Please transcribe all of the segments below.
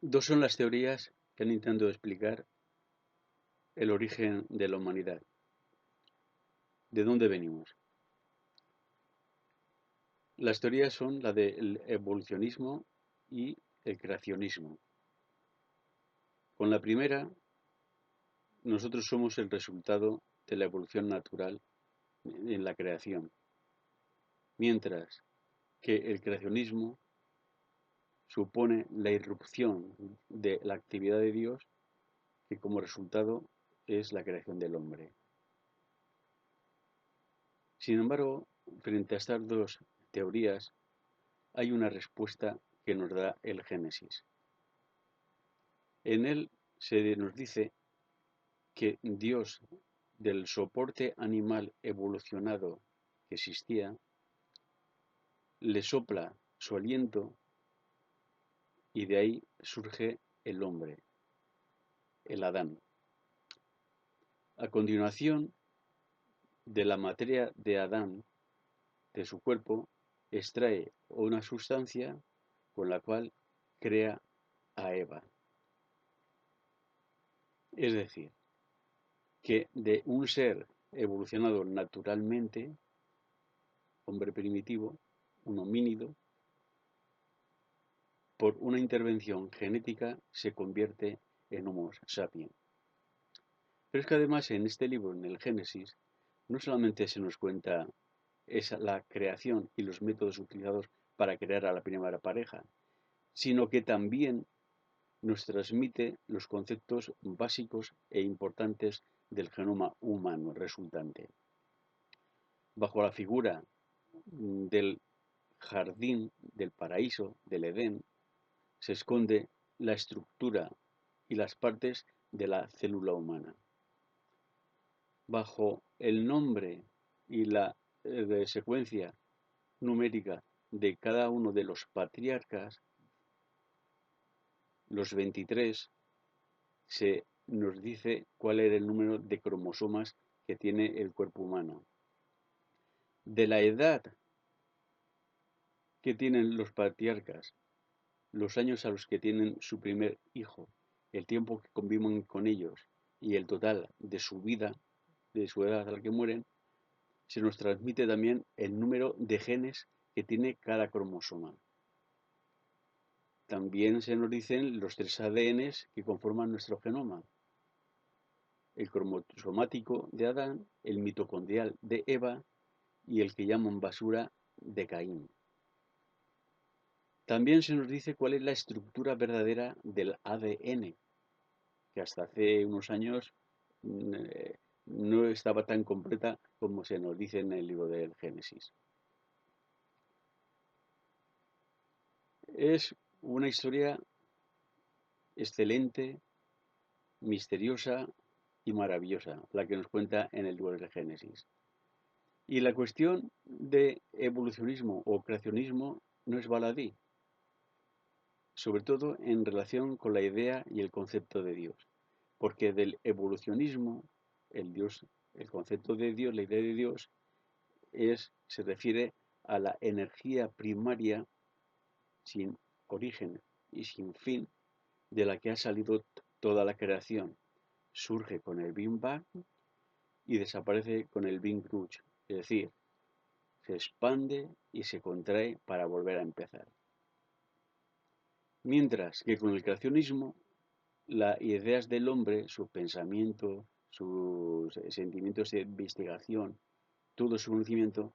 Dos son las teorías que han intentado explicar el origen de la humanidad. ¿De dónde venimos? Las teorías son la del evolucionismo y el creacionismo. Con la primera, nosotros somos el resultado de la evolución natural en la creación, mientras que el creacionismo supone la irrupción de la actividad de Dios, que como resultado es la creación del hombre. Sin embargo, frente a estas dos teorías, hay una respuesta que nos da el Génesis. En él se nos dice que Dios, del soporte animal evolucionado que existía, le sopla su aliento y de ahí surge el hombre, el Adán. A continuación, de la materia de Adán, de su cuerpo, extrae una sustancia con la cual crea a Eva. Es decir, que de un ser evolucionado naturalmente, hombre primitivo, un homínido, por una intervención genética se convierte en Homo sapiens. Pero es que además en este libro, en el Génesis, no solamente se nos cuenta la creación y los métodos utilizados para crear a la primera pareja, sino que también nos transmite los conceptos básicos e importantes del genoma humano resultante. Bajo la figura del jardín, del paraíso, del Edén, se esconde la estructura y las partes de la célula humana. Bajo el nombre y la secuencia numérica de cada uno de los patriarcas, los 23, se nos dice cuál era el número de cromosomas que tiene el cuerpo humano. De la edad que tienen los patriarcas, los años a los que tienen su primer hijo, el tiempo que conviven con ellos y el total de su vida, de su edad a la que mueren, se nos transmite también el número de genes que tiene cada cromosoma. También se nos dicen los 3 ADNs que conforman nuestro genoma. El cromosomático de Adán, el mitocondrial de Eva y el que llaman basura de Caín. También se nos dice cuál es la estructura verdadera del ADN, que hasta hace unos años no estaba tan completa como se nos dice en el libro del Génesis. Es una historia excelente, misteriosa y maravillosa, la que nos cuenta en el libro del Génesis. Y la cuestión de evolucionismo o creacionismo no es baladí, sobre todo en relación con la idea y el concepto de Dios, porque del evolucionismo, el concepto de Dios, la idea de Dios, se refiere a la energía primaria sin origen y sin fin de la que ha salido toda la creación. Surge con el Big Bang y desaparece con el Big Crunch, es decir, se expande y se contrae para volver a empezar. Mientras que con el creacionismo, las ideas del hombre, su pensamiento, sus sentimientos de investigación, todo su conocimiento,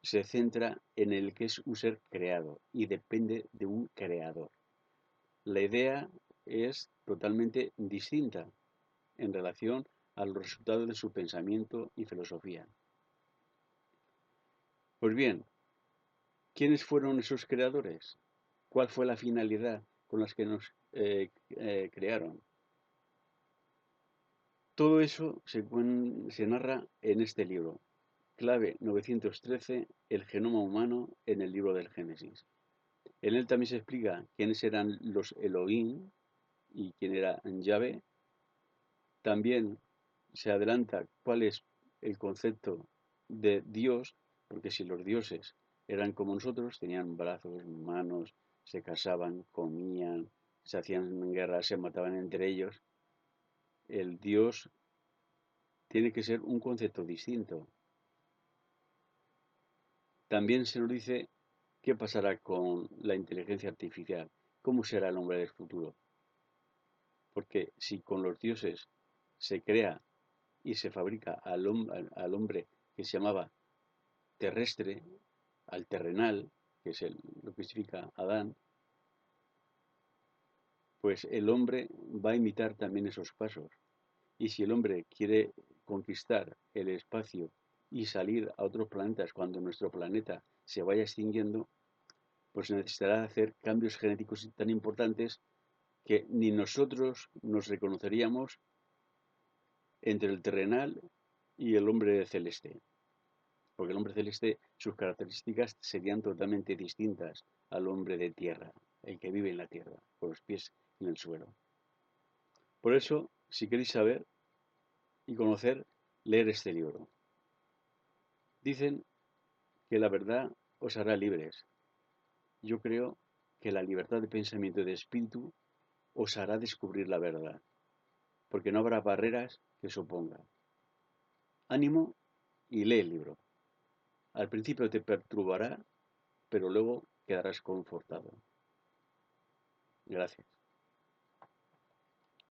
se centra en el que es un ser creado y depende de un creador. La idea es totalmente distinta en relación a los resultados de su pensamiento y filosofía. Pues bien, ¿quiénes fueron esos creadores? ¿Cuál fue la finalidad con las que nos crearon? Todo eso se narra en este libro, Clave 913, El genoma humano en el libro del Génesis. En él también se explica quiénes eran los Elohim y quién era Yahvé. También se adelanta cuál es el concepto de Dios, porque si los dioses eran como nosotros, tenían brazos, manos, se casaban, comían, se hacían guerras, se mataban entre ellos. El Dios tiene que ser un concepto distinto. También se nos dice qué pasará con la inteligencia artificial, cómo será el hombre del futuro. Porque si con los dioses se crea y se fabrica al hombre que se llamaba terrestre, al terrenal, que es lo que significa Adán, pues el hombre va a imitar también esos pasos. Y si el hombre quiere conquistar el espacio y salir a otros planetas cuando nuestro planeta se vaya extinguiendo, pues necesitará hacer cambios genéticos tan importantes que ni nosotros nos reconoceríamos entre el terrenal y el hombre celeste. Porque el hombre celeste, sus características serían totalmente distintas al hombre de tierra, el que vive en la tierra, con los pies en el suelo. Por eso, si queréis saber y conocer, leer este libro. Dicen que la verdad os hará libres. Yo creo que la libertad de pensamiento y de espíritu os hará descubrir la verdad, porque no habrá barreras que se opongan. Ánimo y lee el libro. Al principio te perturbará, pero luego quedarás confortado. Gracias.